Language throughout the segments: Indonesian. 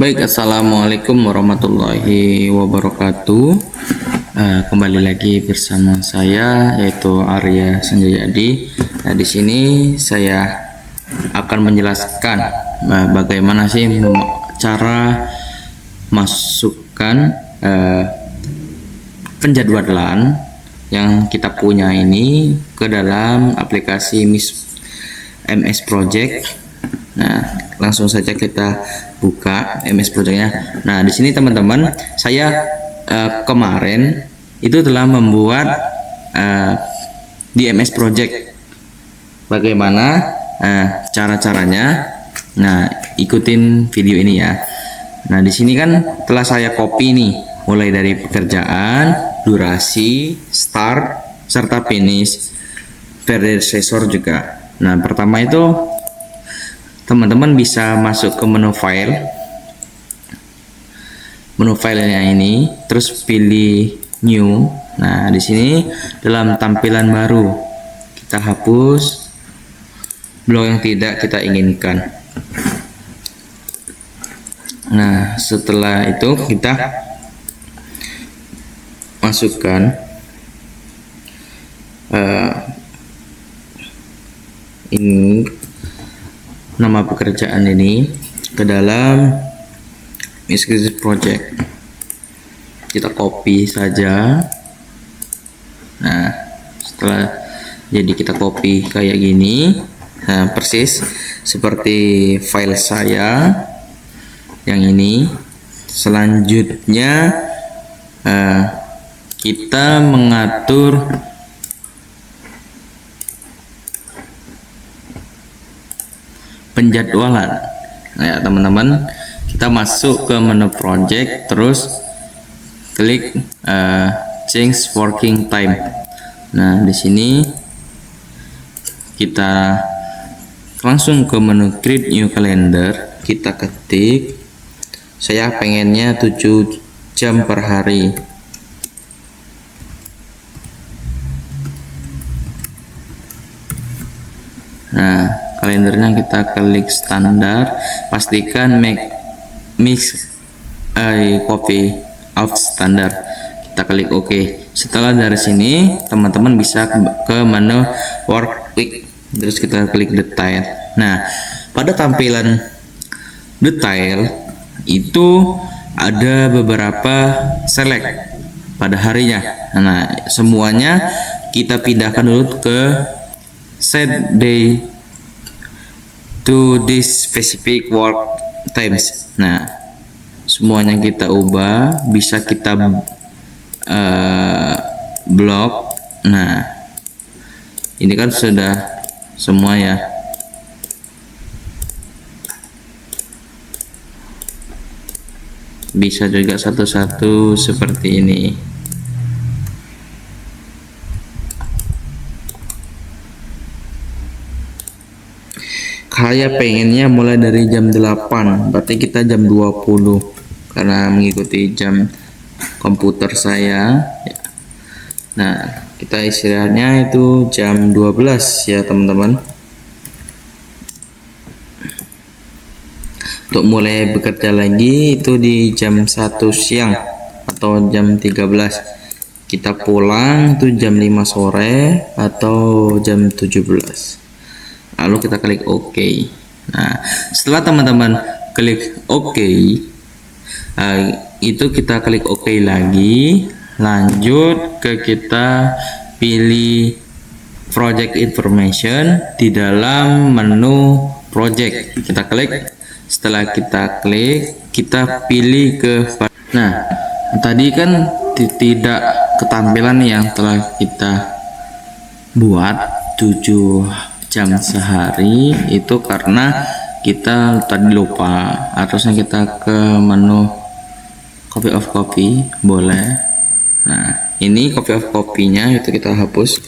Baik, assalamualaikum warahmatullahi wabarakatuh. Kembali lagi bersama saya yaitu Arya Sanjayadi. Nah, di sini saya akan menjelaskan bagaimana sih cara masukkan penjadwalan yang kita punya ini ke dalam aplikasi MS Project. Nah, langsung saja kita buka MS Project-nya. Nah, di sini teman-teman, saya kemarin itu telah membuat di MS Project. Bagaimana cara-caranya? Nah, ikutin video ini ya. Nah, di sini kan telah saya copy nih, mulai dari pekerjaan, durasi, start, serta finish, predecessor juga. Nah, pertama itu teman-teman bisa masuk ke menu filenya ini, terus pilih new. Nah, di sini dalam tampilan baru kita hapus blok yang tidak kita inginkan. Nah, setelah itu kita masukkan ini nama pekerjaan ini ke dalam MS Project. Kita copy saja. Nah, setelah jadi kita copy kayak gini, nah, persis seperti file saya yang ini. Selanjutnya kita mengatur penjadwalan. Nah, ya teman-teman, kita masuk ke menu project, terus klik change working time. Nah, di sini kita langsung ke menu create new calendar. Kita ketik, saya pengennya 7 jam per hari. Nah, kalendernya kita klik standar, pastikan mix copy out standar, kita klik OK. Setelah dari sini teman-teman bisa ke menu work week, terus kita klik detail. Nah, pada tampilan detail itu ada beberapa select pada harinya. Nah, semuanya kita pindahkan dulu ke set day to this specific work times. Nah, semuanya kita ubah, bisa kita blok. Nah, ini kan sudah semua ya. Bisa juga satu-satu seperti ini. Saya pengennya mulai dari jam 8, berarti kita jam 20 karena mengikuti jam komputer saya ya. Nah, kita istirahatnya itu jam 12 ya teman-teman. Untuk mulai bekerja lagi itu di jam 1 siang atau jam 13. Kita pulang itu jam 5 sore atau jam 17. Lalu kita klik OK. Nah, setelah teman-teman klik OK, itu kita klik OK lagi, lanjut ke kita pilih project information di dalam menu project. Kita klik. Setelah kita klik, kita pilih ke. Nah, tadi kan tidak ketampilan yang telah kita buat 7 jam sehari, itu karena kita tadi lupa. Harusnya kita ke menu copy of copy, boleh. Nah, ini copy of copy-nya itu kita hapus,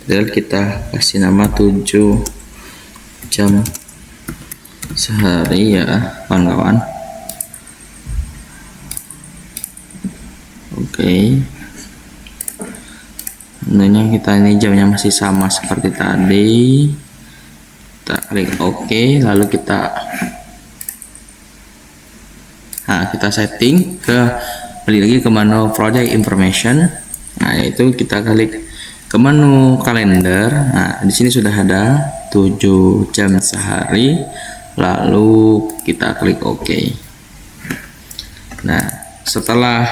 dan kita kasih nama 7 jam sehari ya kawan-kawan. Oke. Tentunya kita ini jamnya masih sama seperti tadi. Kita klik OK, lalu kita Nah, kita setting balik lagi ke menu project information. Nah, itu kita klik ke menu kalender. Nah, di sini sudah ada 7 jam sehari. Lalu kita klik OK. Nah, setelah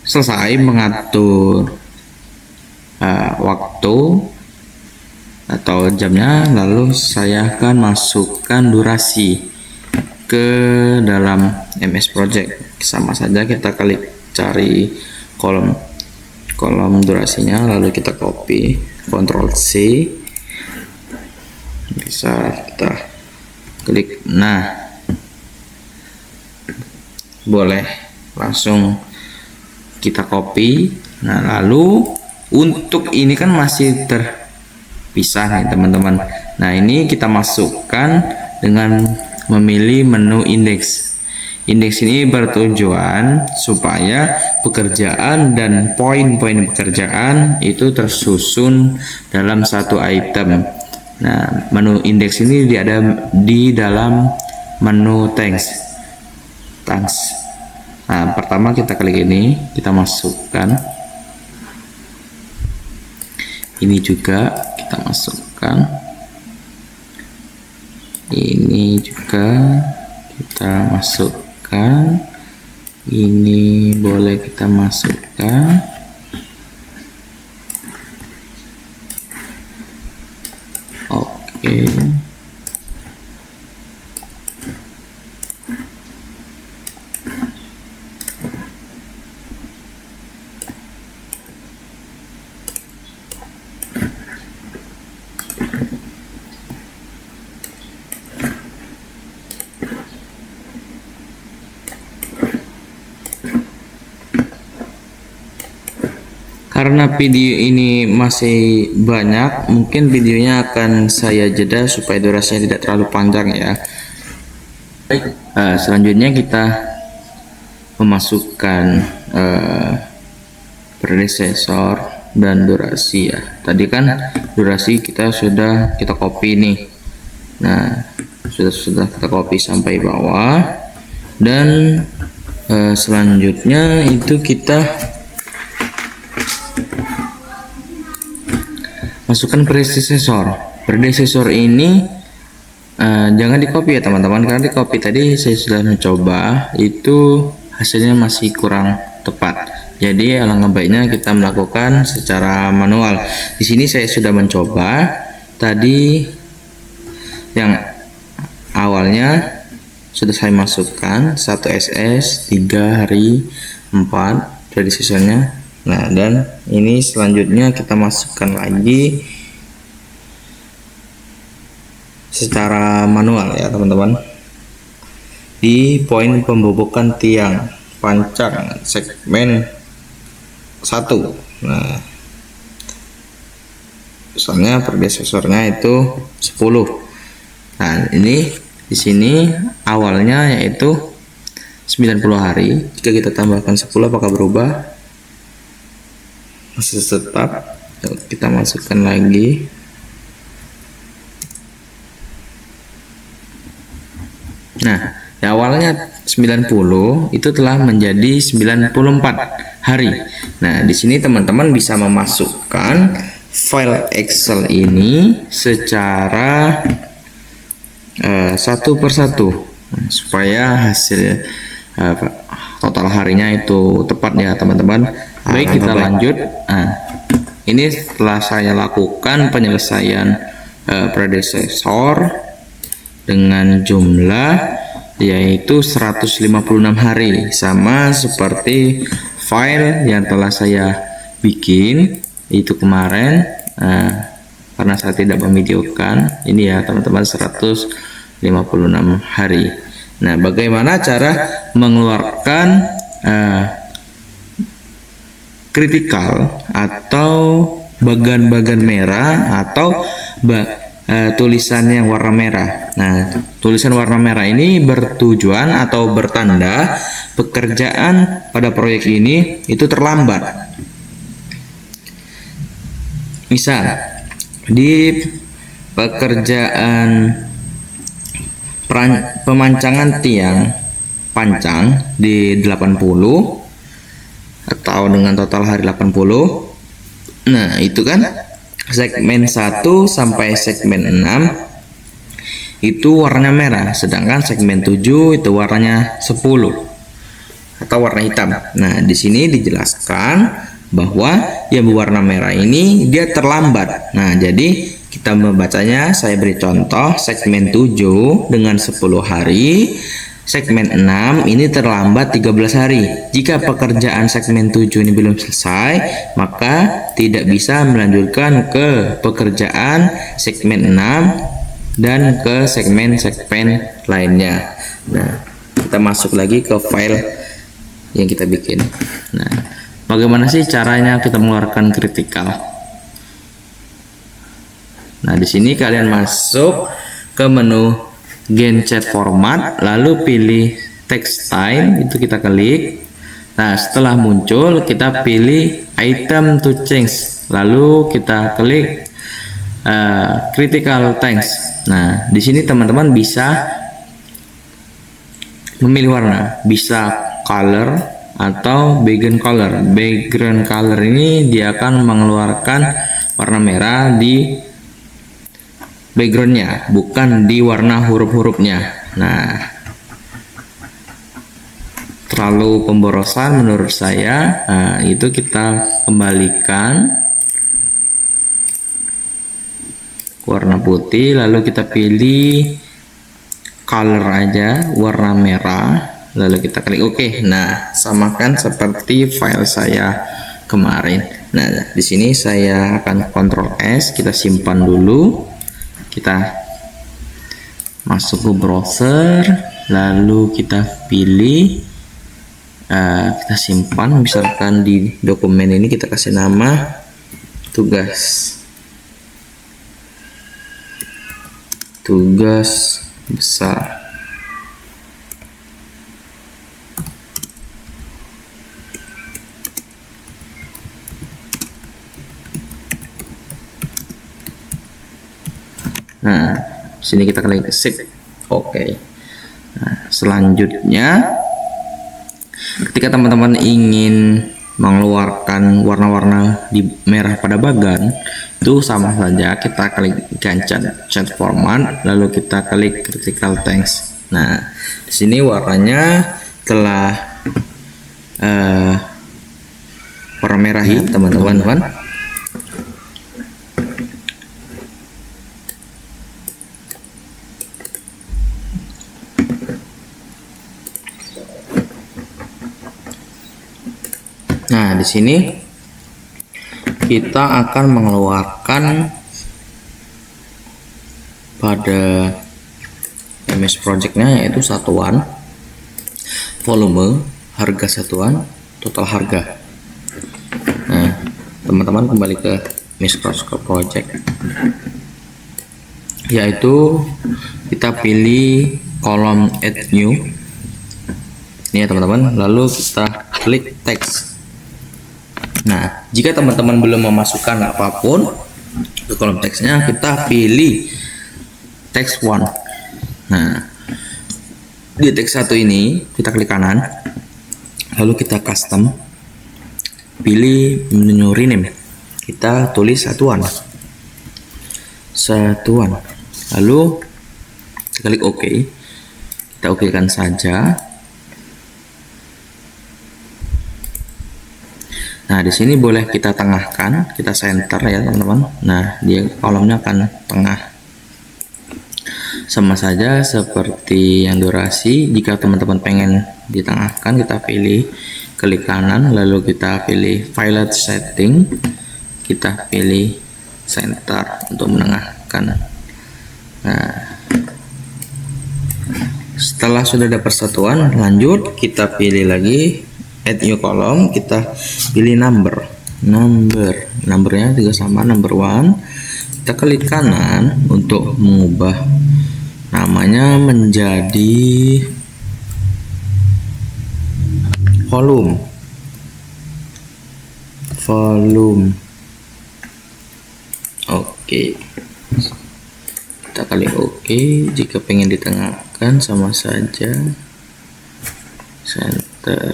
selesai mengatur waktu atau jamnya, lalu saya akan masukkan durasi ke dalam MS Project. Sama saja, kita klik cari kolom durasinya, lalu kita copy, Ctrl C, bisa kita klik. Nah, boleh langsung kita copy. Nah, lalu untuk ini kan masih terpisah nih teman-teman. Nah, ini kita masukkan dengan memilih menu indeks. Indeks ini bertujuan supaya pekerjaan dan poin-poin pekerjaan itu tersusun dalam satu item. Nah, menu indeks ini ada di dalam menu thanks. Nah, pertama kita klik ini, kita masukkan. Ini juga kita masukkan. Ini juga kita masukkan. Ini boleh kita masukkan. Oke. Karena video ini masih banyak, mungkin videonya akan saya jeda supaya durasinya tidak terlalu panjang ya. Selanjutnya kita memasukkan predecessor dan durasi ya. Tadi kan durasi kita sudah kita copy nih. Nah, sudah kita copy sampai bawah, dan selanjutnya itu kita masukkan predecessor. Predecessor ini jangan di copy ya teman-teman, karena di copy tadi saya sudah mencoba, itu hasilnya masih kurang tepat. Jadi alangkah baiknya kita melakukan secara manual. Di sini saya sudah mencoba tadi yang awalnya sudah saya masukkan 1 SS 3 hari 4 predecessornya. Nah, dan ini selanjutnya kita masukkan lagi secara manual ya teman-teman, di poin pembobokan tiang pancang segmen 1. Nah, misalnya predecessornya itu 10. Nah, ini di sini awalnya yaitu 90 hari. Jika kita tambahkan 10 apakah berubah? Masih tetap. Kita masukkan lagi. Nah, awalnya 90 itu telah menjadi 94 hari. Nah, di sini teman-teman bisa memasukkan file Excel ini secara satu persatu supaya hasil total harinya itu tepat ya teman-teman. Baik, kita lanjut. Nah, ini setelah saya lakukan penyelesaian predecessor dengan jumlah yaitu 156 hari, sama seperti file yang telah saya bikin itu kemarin. Karena saya tidak memvideokan ini ya teman-teman, 156 hari. Nah, bagaimana cara mengeluarkan kritikal atau bagan-bagan merah atau tulisan yang warna merah. Nah, tulisan warna merah ini bertujuan atau bertanda pekerjaan pada proyek ini itu terlambat. Misal di pekerjaan pemancangan tiang panjang di 80 atau dengan total hari 80. Nah, itu kan segmen 1 sampai segmen 6 itu warnanya merah, sedangkan segmen 7 itu warnanya 10 atau warna hitam. Nah, di sini dijelaskan bahwa yang berwarna merah ini dia terlambat. Nah, jadi kita membacanya, saya beri contoh segmen 7 dengan 10 hari, segmen 6 ini terlambat 13 hari. Jika pekerjaan segmen 7 ini belum selesai, maka tidak bisa melanjutkan ke pekerjaan segmen 6 dan ke segmen-segmen lainnya. Nah, kita masuk lagi ke file yang kita bikin. Nah, bagaimana sih caranya kita mengeluarkan kritikal? Nah, di sini kalian masuk ke menu Gencet Format, lalu pilih Text Time, itu kita klik. Nah, setelah muncul kita pilih Item to Change, lalu kita klik Critical Text. Nah, di sini teman-teman bisa memilih warna, bisa color atau background color. Background color ini dia akan mengeluarkan warna merah di backgroundnya, bukan di warna huruf-hurufnya. Nah, terlalu pemborosan menurut saya. Nah, itu kita kembalikan warna putih, lalu kita pilih color aja, warna merah, lalu kita klik OK. Nah, samakan seperti file saya kemarin. Nah, di sini saya akan Ctrl S, kita simpan dulu. Kita masuk ke browser, lalu kita pilih, kita simpan, misalkan di dokumen ini kita kasih nama tugas besar. Nah, sini kita klik save. Oke. Nah, selanjutnya ketika teman-teman ingin mengeluarkan warna-warna di merah pada bagan, itu sama saja, kita klik Gencet Format, lalu kita klik Critical Text. Nah, di sini warnanya telah warna merah ya, teman-teman. Nah, di sini kita akan mengeluarkan pada MS Project-nya, yaitu satuan, volume, harga satuan, total harga. Nah, teman-teman kembali ke MS Project, yaitu kita pilih kolom Add New. Ini ya teman-teman, lalu kita klik Text. Nah, jika teman-teman belum memasukkan apapun ke kolom teksnya, kita pilih text 1. Nah, di teks 1 ini kita klik kanan, lalu kita custom, pilih menu rename, kita tulis satuan, lalu kita klik OK, kita OK-kan saja. Nah, di sini boleh kita tengahkan, kita center ya teman-teman. Nah, dia kolomnya akan tengah. Sama saja seperti yang durasi. Jika teman-teman pengen ditengahkan, kita pilih klik kanan, lalu kita pilih File Setting, kita pilih center untuk menengahkan. Nah, setelah sudah ada persatuan, lanjut kita pilih lagi Add New Column, kita pilih numbernya juga sama, number 1. Kita klik kanan untuk mengubah namanya menjadi volume. Oke, kita klik OK. Jika pengen ditengahkan sama saja. center.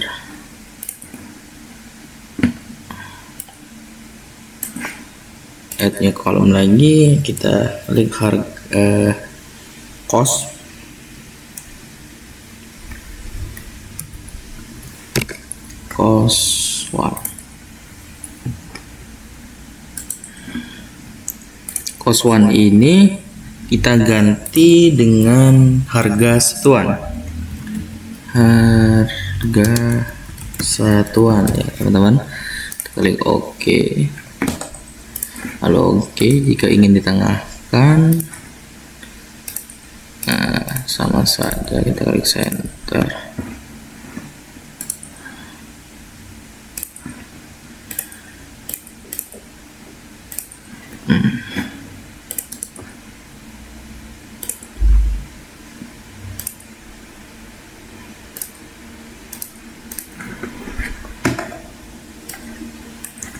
Add-nya kolom lagi, kita klik harga cost. Cost 1. Cost 1 ini kita ganti dengan harga satuan. Harga satuan ya teman-teman. Klik OK. Lalu OK, jika ingin ditengahkan, nah sama saja, kita klik center.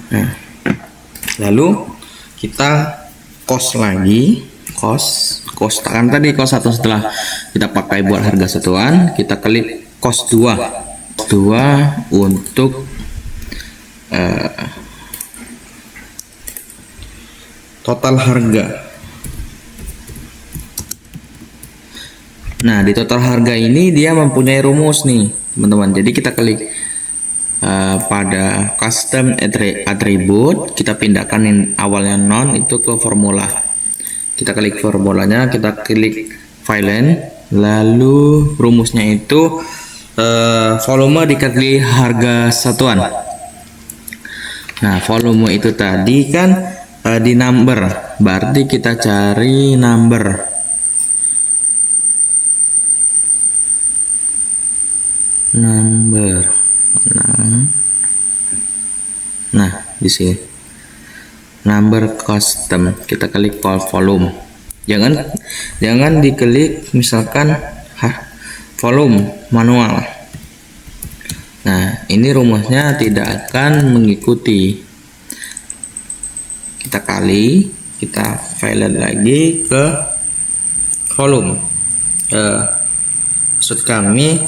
Nah, lalu kita cost lagi, cost kan tadi cost 1 setelah kita pakai buat harga satuan, kita klik cost 2 untuk total harga. Nah, di total harga ini dia mempunyai rumus nih teman-teman, jadi kita klik pada custom attribute, kita pindahkan yang awalnya non itu ke formula. Kita klik formulanya, kita klik fileline, lalu rumusnya itu volume dikali harga satuan. Nah, volume itu tadi kan di number, berarti kita cari number. Nah, di sini number custom, kita klik call volume. Jangan diklik misalkan volume manual. Nah, ini rumusnya tidak akan mengikuti. Kita file lagi ke volume. Maksud kami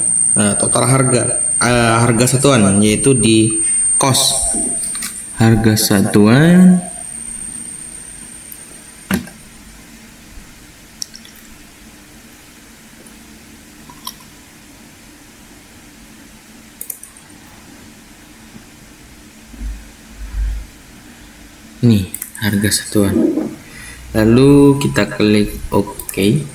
total harga satuan, yaitu di cost harga satuan ini harga satuan, lalu kita klik OK.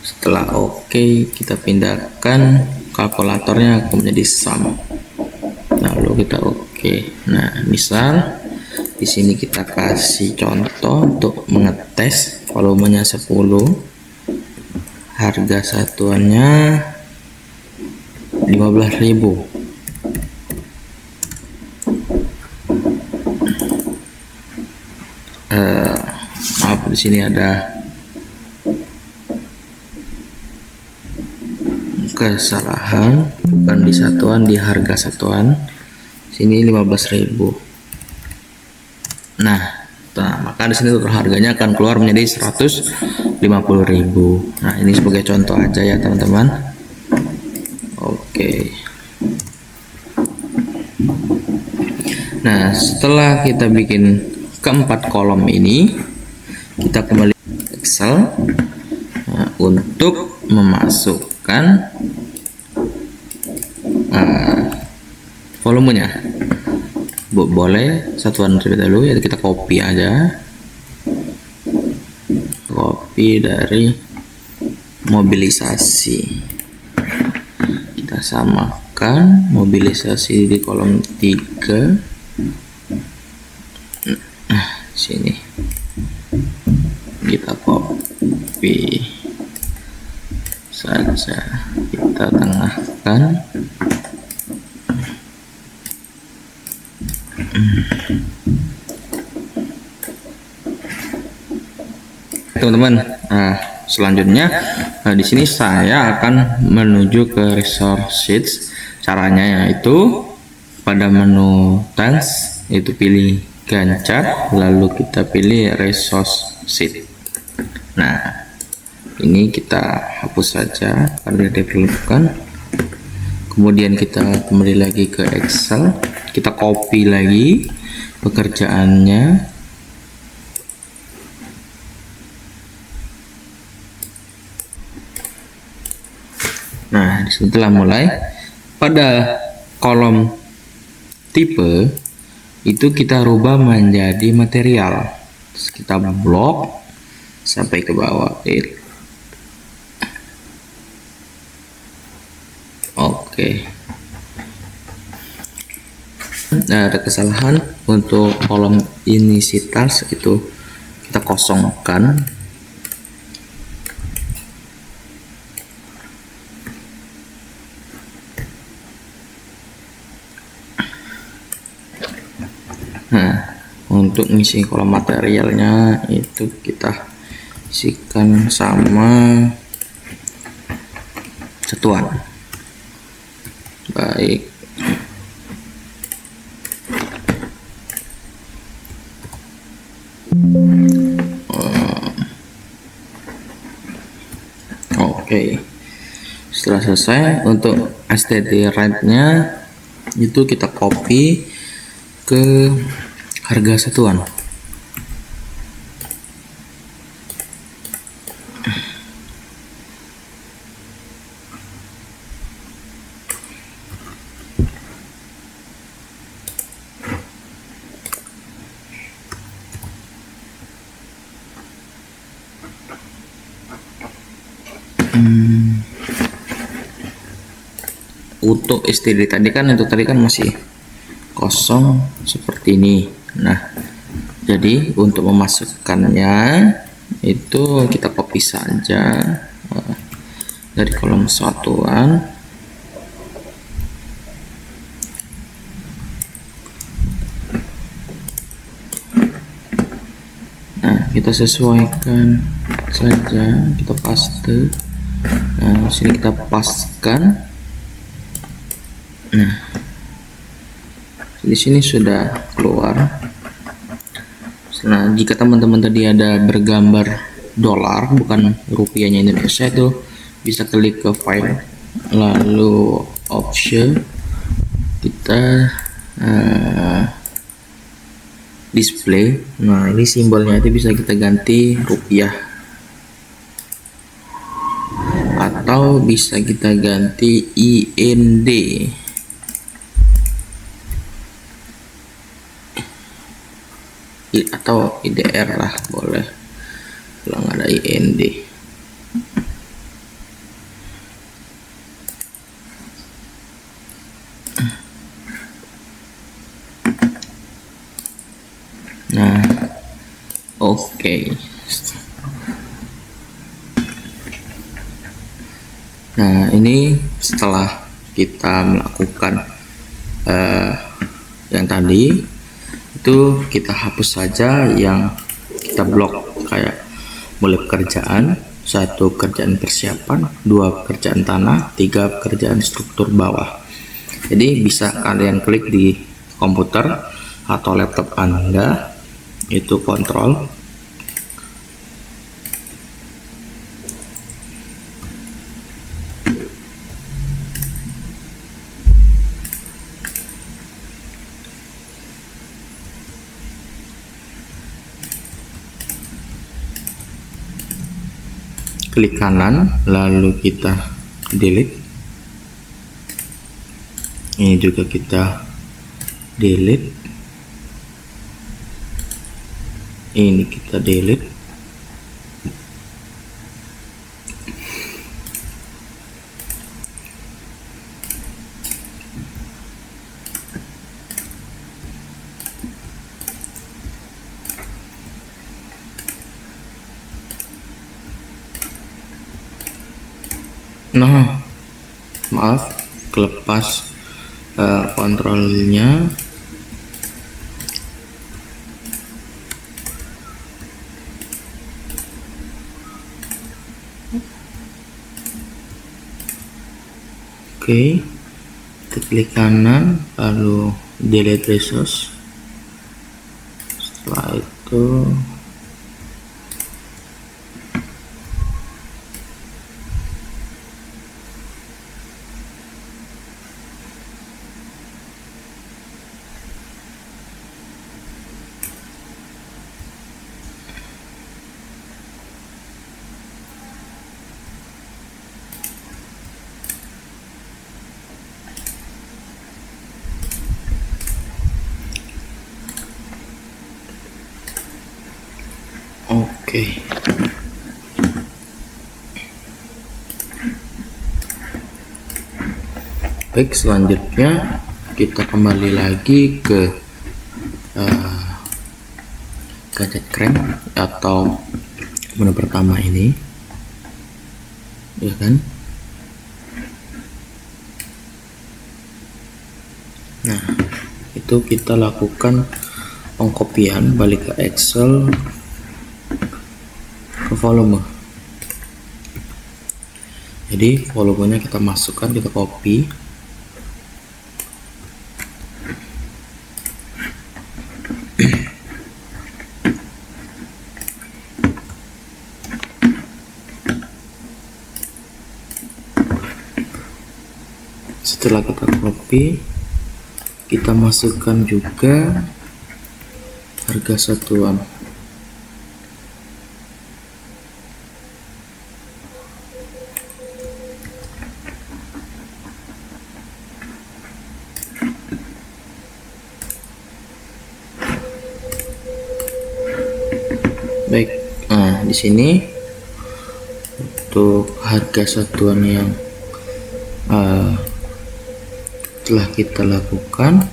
Setelah OK, kita pindahkan kalkulatornya menjadi sum. Lalu kita OK. Nah, misal di sini kita kasih contoh untuk mengetes volumenya 10, harga satuannya 15.000. Maaf, di sini ada kesalahan, bukan di satuan, di harga satuan. Sini 15.000. Nah, maka di sini total harganya akan keluar menjadi 150.000. Nah, ini sebagai contoh aja ya teman-teman. Oke. Nah, setelah kita bikin keempat kolom ini, kita kembali ke Excel untuk memasukkan volumenya. Boleh satuan terlebih dahulu, yaitu kita copy aja, copy dari mobilisasi, kita samakan mobilisasi di kolom 3. Sini kita copy saja, kita tengahkan. Teman-teman, selanjutnya di sini saya akan menuju ke resource sheets. Caranya yaitu pada menu task, itu pilih Gancat, lalu kita pilih resource sheet. Nah, ini kita hapus saja karena diperlukan. Kemudian kita kembali lagi ke Excel, kita copy lagi pekerjaannya. Nah, setelah mulai pada kolom tipe itu kita rubah menjadi material. Terus kita blok sampai ke bawah. Oke. Nah, ada kesalahan untuk kolom inisitas itu kita kosongkan. Nah, untuk ngisi kolom materialnya itu kita isikan sama satuan. Baik. Oke. Setelah selesai, untuk STD rate-nya itu kita copy ke harga satuan. Untuk STD tadi kan masih kosong seperti ini. Nah, jadi untuk memasukkannya itu kita copy saja dari kolom satuan. Nah, kita sesuaikan saja, kita paste. Nah, sini kita pastekan. Nah, di sini sudah keluar. Nah, jika teman-teman tadi ada bergambar dolar bukan rupiahnya Indonesia, itu bisa klik ke file lalu option, kita display. Nah, ini simbolnya itu bisa kita ganti rupiah atau bisa kita ganti IND atau IDR lah, boleh kalau nggak ada IND. Nah, oke. Nah, ini setelah kita melakukan yang tadi itu, kita hapus saja yang kita blok, kayak mulai pekerjaan 1 pekerjaan persiapan, 2 pekerjaan tanah, 3 pekerjaan struktur bawah. Jadi bisa kalian klik di komputer atau laptop Anda, itu kontrol, klik kanan lalu kita delete. Ini juga kita delete, ini kita delete. Nah, maaf, kelepas kontrolnya. Oke, kita klik kanan lalu delete resource. Setelah itu Oke. Baik, selanjutnya kita kembali lagi ke gadget crank atau menu pertama ini, ya kan? Nah, itu kita lakukan pengkopian balik ke Excel, ke volume. Jadi volumenya kita masukkan, kita copy. Setelah kita copy, kita masukkan juga harga satuan. Baik, nah di sini untuk harga satuan yang telah kita lakukan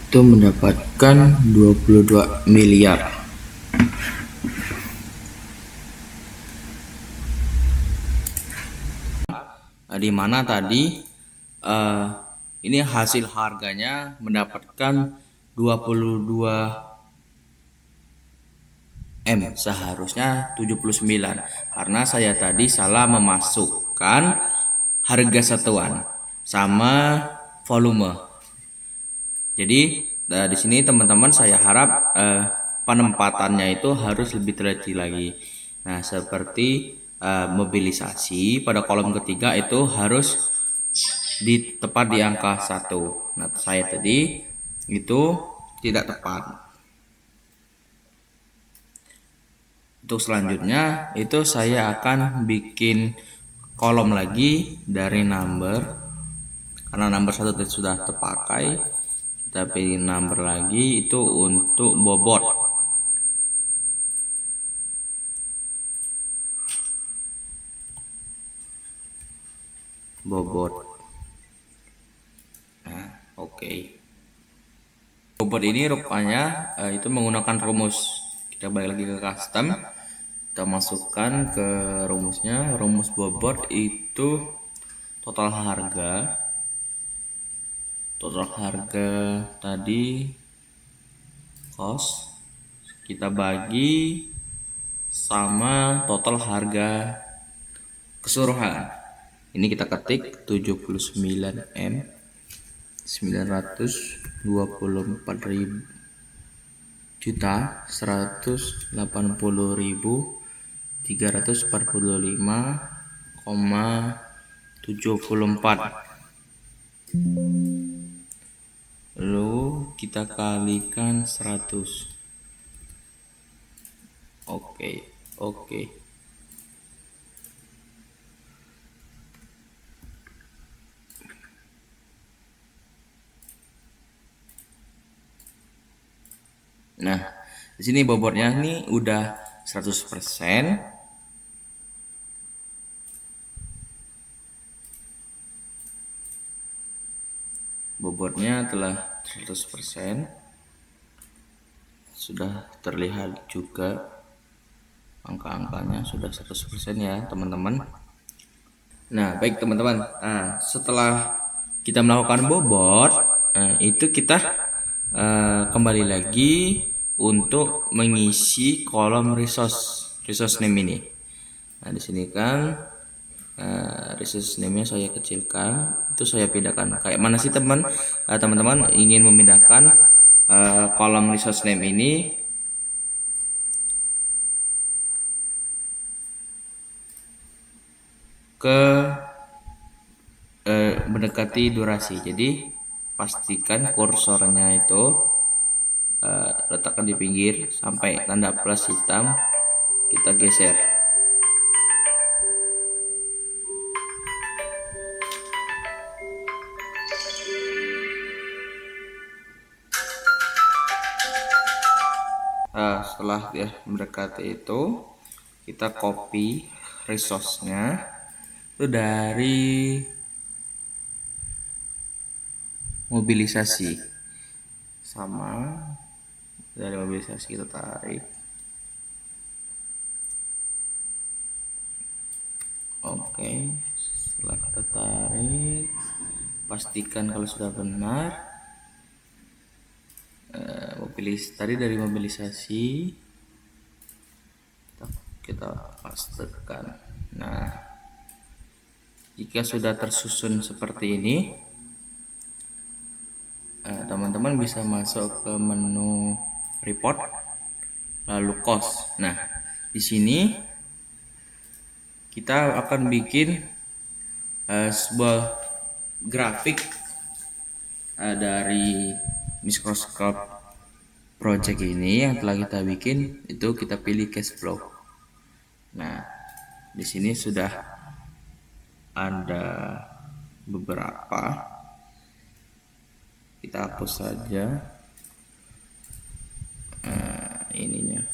itu mendapatkan 22 miliar. Di mana tadi ini hasil harganya mendapatkan 22 M, seharusnya 79, karena saya tadi salah memasukkan harga satuan sama volume. Jadi di sini teman-teman saya harap penempatannya itu harus lebih teliti lagi. Nah, seperti mobilisasi pada kolom ketiga itu harus tepat di angka 1. Nah, saya tadi itu tidak tepat. Untuk selanjutnya itu saya akan bikin kolom lagi dari number, karena number 1 sudah terpakai. Kita pilih number lagi itu untuk bobot. Nah, oke. Bobot ini rupanya itu menggunakan rumus. Kita balik lagi ke custom, kita masukkan ke rumusnya. Rumus bobot itu total harga tadi cost kita bagi sama total harga keseluruhan. Ini kita ketik 79M 924.345,74. Lalu kita kalikan 100. Oke. Nah, di sini bobotnya ini udah 100%. Bobotnya telah 100%. Sudah terlihat juga angka-angkanya sudah 100% ya, teman-teman. Nah, baik teman-teman. Nah, setelah kita melakukan bobot, itu kita kembali lagi untuk mengisi kolom resource name ini. Nah, di sini kan resource name-nya saya kecilkan, itu saya pindahkan. Kayak mana sih teman-teman ingin memindahkan kolom resource name ini ke mendekati durasi. Jadi pastikan kursornya itu letakkan di pinggir sampai tanda plus hitam, kita geser. setelah dia mendekati itu, kita copy resource-nya itu dari mobilisasi, sama dari mobilisasi kita tarik. Oke, setelah kita tarik, pastikan kalau sudah benar. Tadi dari mobilisasi kita pastekan. Nah, jika sudah tersusun seperti ini, teman-teman bisa masuk ke menu report, lalu cost. Nah, di sini kita akan bikin sebuah grafik dari microscope project ini yang telah kita bikin. Itu kita pilih cash flow. Nah, di sini sudah ada beberapa, kita hapus saja ininya.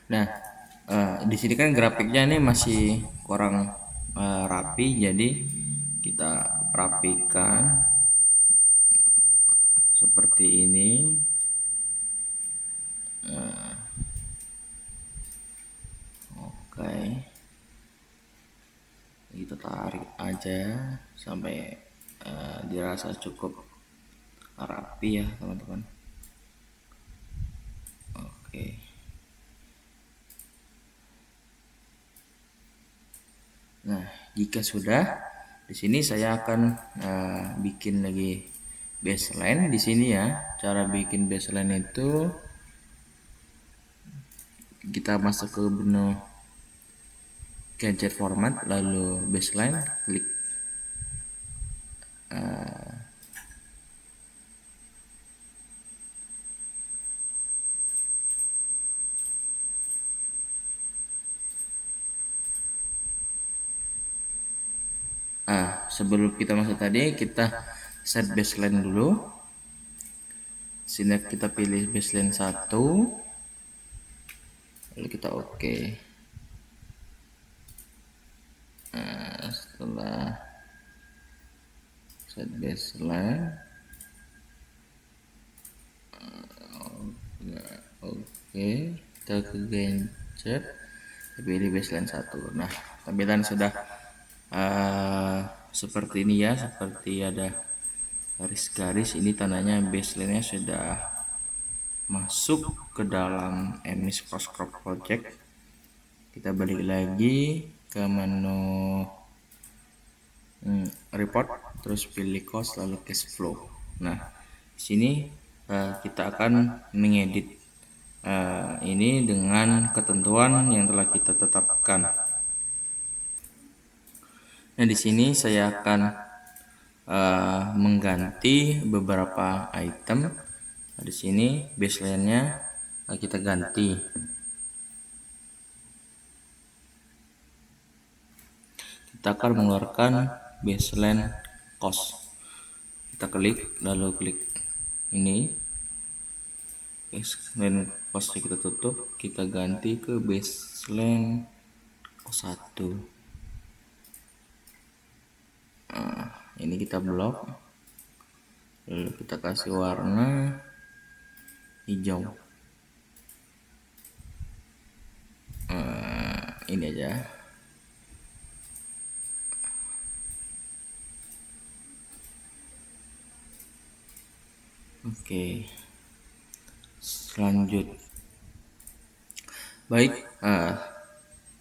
Nah, di sini kan grafiknya ini masih kurang rapi, jadi kita rapikan seperti ini. Oke, kita tarik aja sampai dirasa cukup rapi ya teman-teman. Oke. Nah, jika sudah, di sini saya akan bikin lagi baseline di sini ya. Cara bikin baseline itu kita masuk ke menu gadget format, lalu baseline, klik sebelum kita masuk tadi, kita set baseline dulu. Sini kita pilih baseline 1, lalu kita oke. Setelah set baseline, oke, kita ke gadget, kita pilih baseline 1. Nah, tampilan sudah seperti ini ya, seperti ada garis-garis. Ini tandanya baseline-nya sudah masuk ke dalam microscope project. Kita balik lagi ke menu report, terus pilih cost, lalu cash flow. Nah, di sini kita akan mengedit ini dengan ketentuan yang telah kita tetapkan. Nah, di sini saya akan mengganti beberapa item. Nah, di sini baseline-nya kita ganti. Kita akan mengeluarkan baseline cost. Kita klik, lalu klik ini baseline cost, kita tutup, kita ganti ke baseline cost 1. Ini kita blok, lalu kita kasih warna hijau. Ini aja. Oke,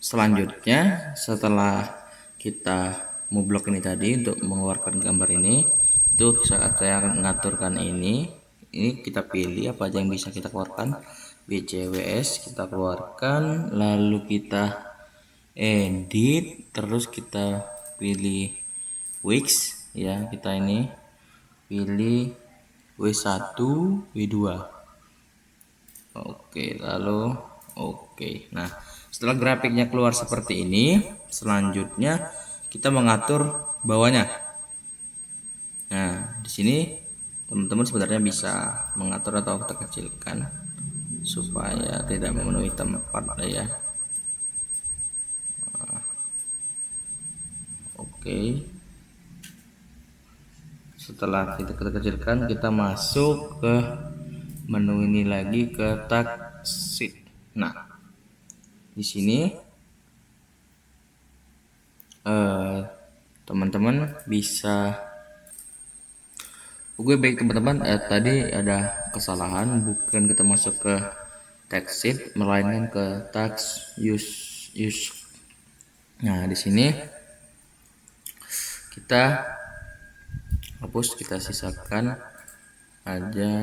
selanjutnya setelah kita memblok ini tadi untuk mengeluarkan gambar ini, itu saat saya akan mengaturkan ini ini kita pilih apa aja yang bisa kita keluarkan. BCWS kita keluarkan, lalu kita edit, terus kita pilih Wix ya, kita ini pilih W1 W2. Oke, lalu oke. Nah, setelah grafiknya keluar seperti ini, selanjutnya kita mengatur bawahnya. Nah, di sini teman-teman sebenarnya bisa mengatur atau kita kecilkan supaya tidak memenuhi tempat ya. Oke. Setelah kita kecilkan, kita masuk ke menu ini lagi ke tag sheet. Nah, di sini teman-teman bisa baik teman-teman, tadi ada kesalahan, bukan kita masuk ke tag sheet melainkan ke tag use. Nah, di sini kita hapus, kita sisakan aja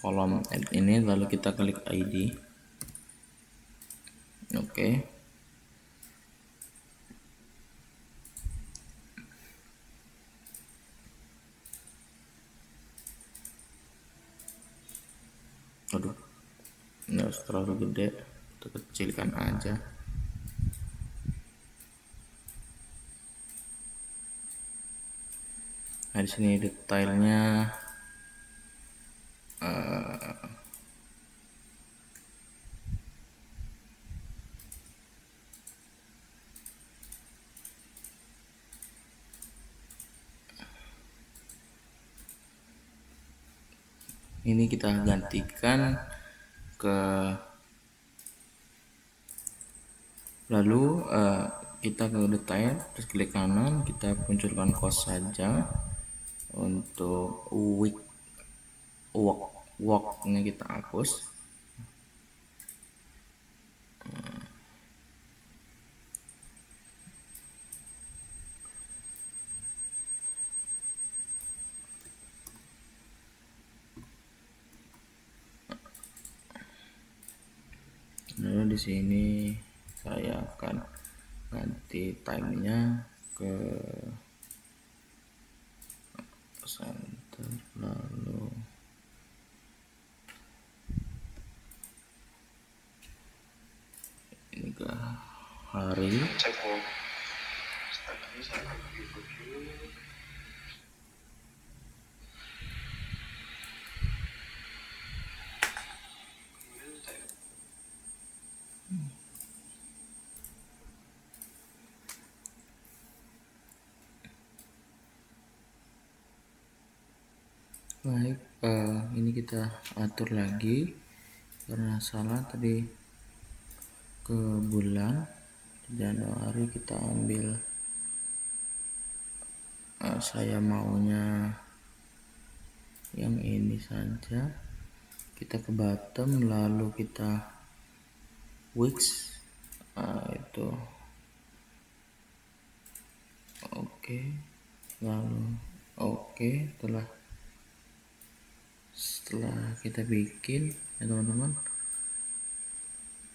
kolom ini, lalu kita klik ID. Oke. Aduh, nggak terlalu gede, kita kecilkan aja. Nah, di sini detailnya ini kita gantikan ke, lalu kita ke detail, terus klik kanan, kita munculkan cost saja. Untuk work ini kita hapus. Lalu di sini saya akan ganti time-nya ke center, lalu ini ke hari. Baik, ini kita atur lagi karena salah tadi ke bulan Januari, kita ambil saya maunya yang ini saja. Kita ke bottom, lalu kita Wix itu oke, lalu oke. Setelah kita bikin ya teman-teman,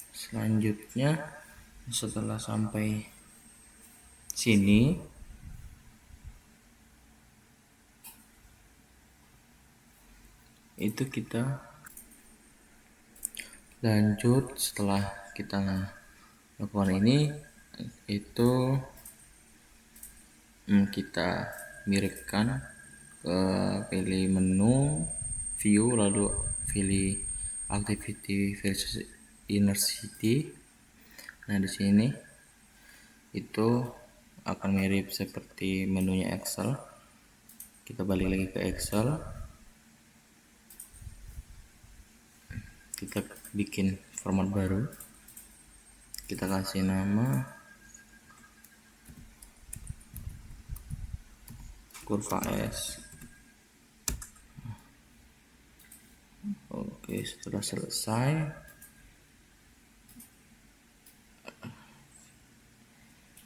selanjutnya setelah sampai sini itu kita lanjut. Setelah kita lakukan ini, itu kita miripkan ke pilih menu view, lalu pilih activity versus university. Nah, di sini itu akan mirip seperti menunya Excel. Kita balik lagi ke Excel, kita bikin format baru, kita kasih nama kurva S. Oke, setelah selesai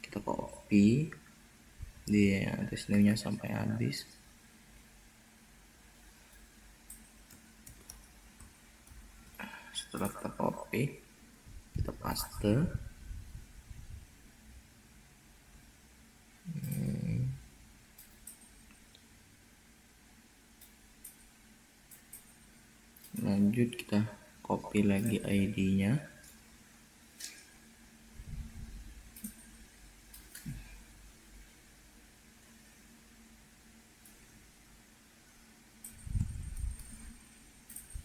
kita copy di atas nilainya sampai habis. Setelah kita copy, kita paste. Lanjut kita copy lagi ID-nya.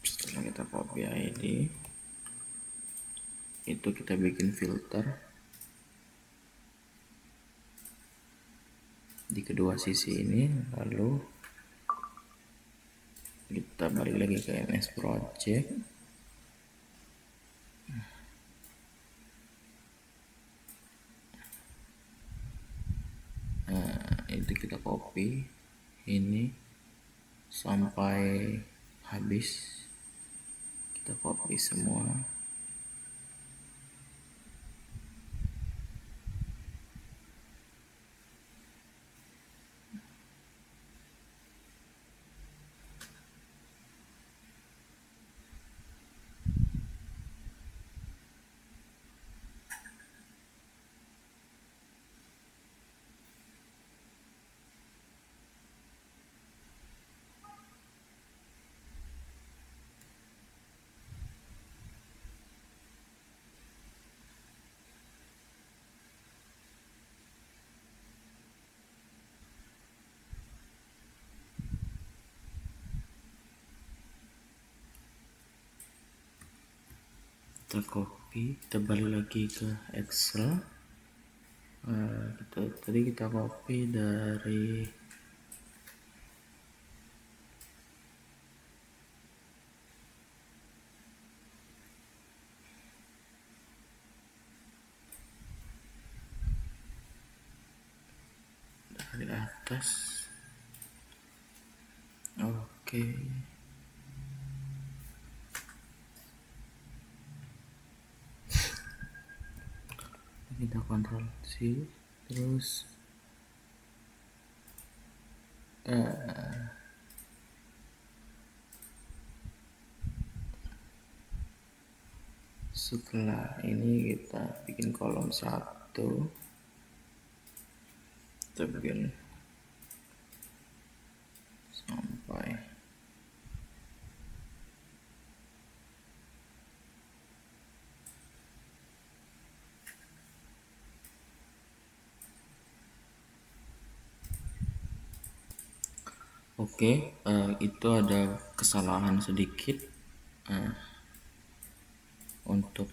Setelah kita copy ID, itu kita bikin filter di kedua sisi ini, lalu kita balik lagi ke MS Project. Nah, itu kita copy ini sampai habis, kita copy semua. Kita copy, kita balik lagi ke Excel. Tadi kita copy dari atas. Oke. Kita Ctrl C, terus setelah ini kita bikin kolom 1, kita bikin sampai oke. Itu ada kesalahan sedikit. Untuk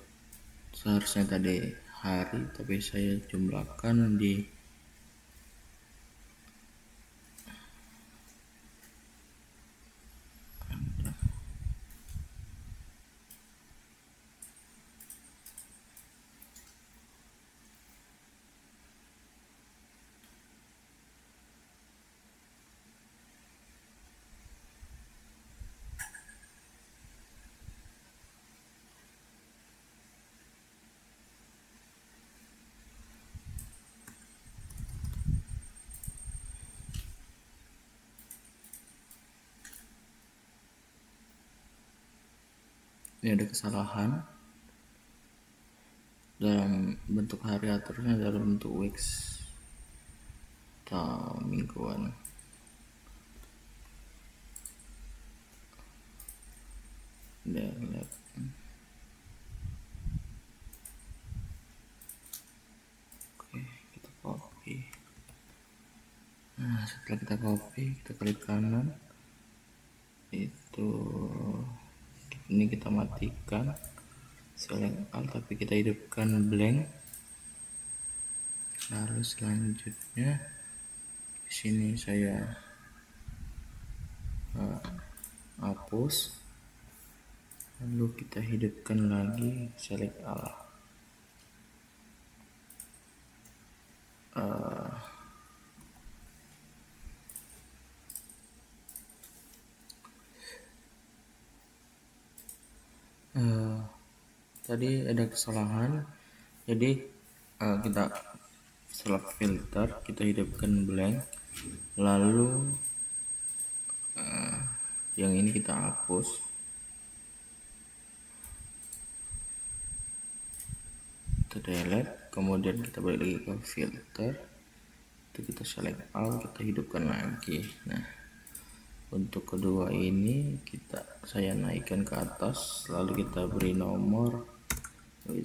seharusnya tadi hari, tapi saya jumlahkan di ini ada kesalahan dalam bentuk hari, aturnya dalam bentuk weeks atau mingguan. Oke, kita copy. Nah, setelah kita copy, kita klik kanan, itu ini kita matikan select all, tapi kita hidupkan blank. Lalu selanjutnya di sini saya hapus, lalu kita hidupkan lagi select all. Tadi ada kesalahan, jadi kita setelah filter kita hidupkan blank, lalu yang ini kita hapus, kita delete, kemudian kita balik lagi ke filter, itu kita select all, kita hidupkan lagi. Nah, untuk kedua ini saya naikkan ke atas, lalu kita beri nomor 1.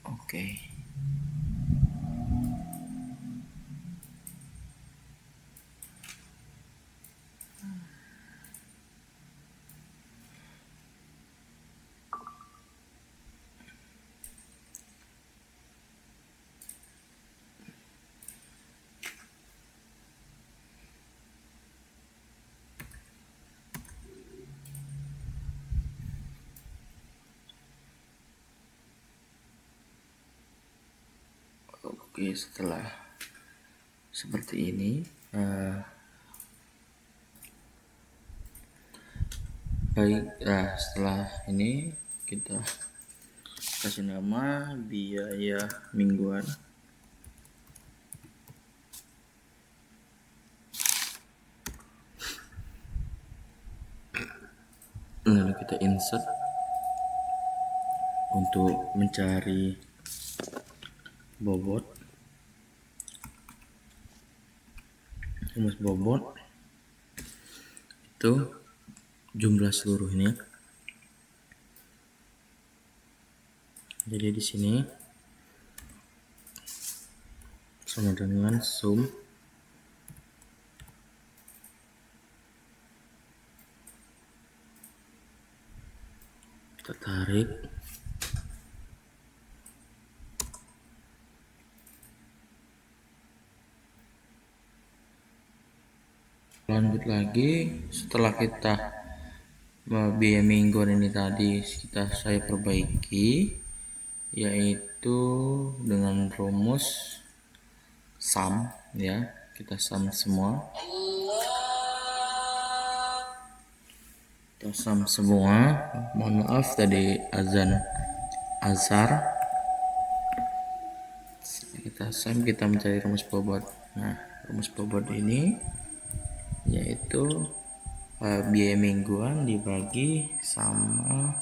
Oke. Oke, setelah seperti ini, setelah ini kita kasih nama biaya mingguan. Lalu kita insert untuk mencari bobot, rumus bobot itu jumlah seluruhnya. Jadi di sini sama dengan sum kita tarik, lanjut lagi. Setelah kita biaya mingguan ini tadi saya perbaiki, yaitu dengan rumus sum, ya, kita sum semua, mohon maaf tadi azar. Kita mencari rumus bobot. Nah, rumus bobot ini yaitu biaya mingguan dibagi sama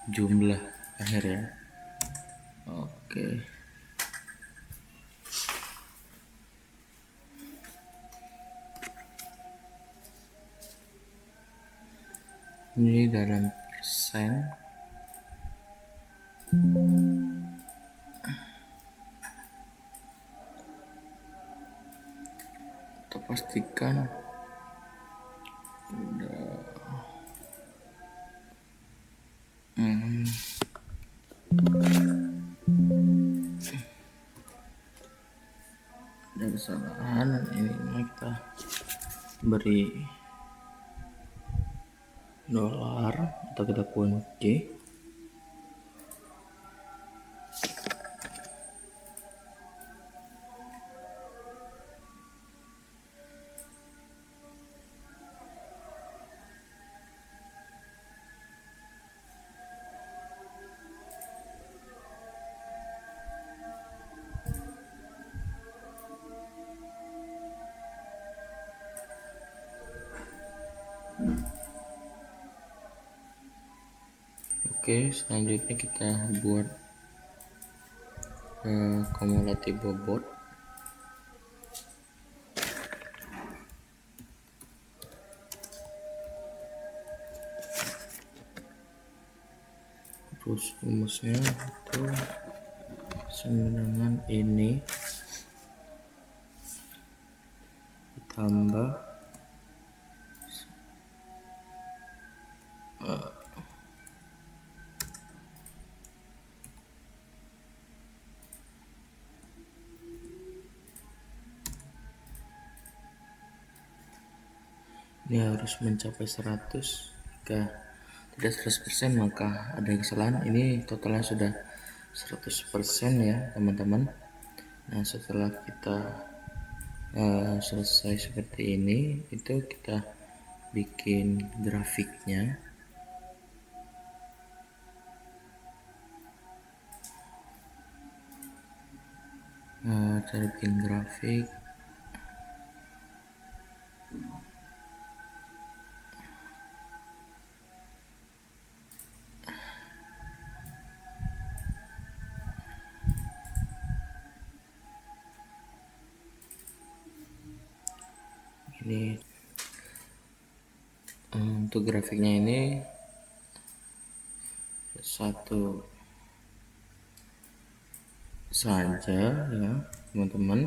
jumlah akhir, ya. Oke. Ini dalam persen. Kita pastikan ada kesalahan. Ini kita beri dolar atau kita kunci. Oke, selanjutnya kita buat kumulatif bobot. Terus rumusnya itu sama dengan ini ditambah ini harus mencapai 100. Jika tidak 100% maka ada kesalahan. Ini totalnya sudah 100%, ya teman-teman. Nah, setelah kita selesai seperti ini, itu kita bikin grafiknya. Cara bikin grafik, Ini untuk grafiknya ini satu saja ya teman-teman.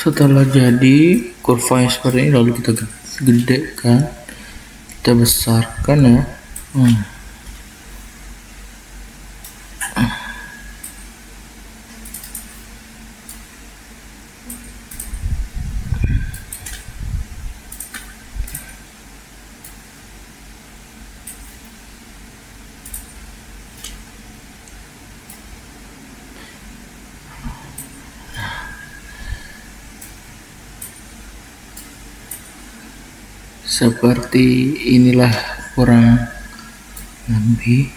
Setelah jadi kurva yang seperti ini, lalu kita gedekan, kita besarkan ya. Seperti inilah kurang lebih.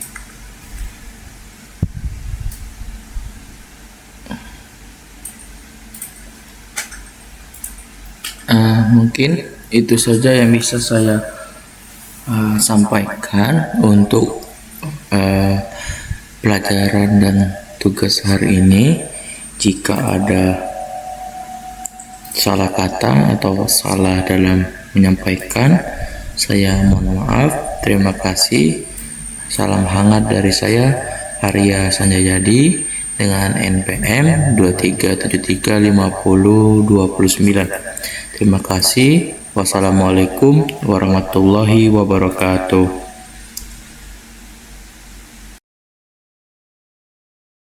Mungkin itu saja yang bisa saya sampaikan untuk pelajaran dan tugas hari ini. Jika ada salah kata atau salah dalam menyampaikan, saya mohon maaf. Terima kasih. Salam hangat dari saya, Arya Sanjayadi, dengan NPM 23735029. Terima kasih. Wassalamualaikum warahmatullahi wabarakatuh.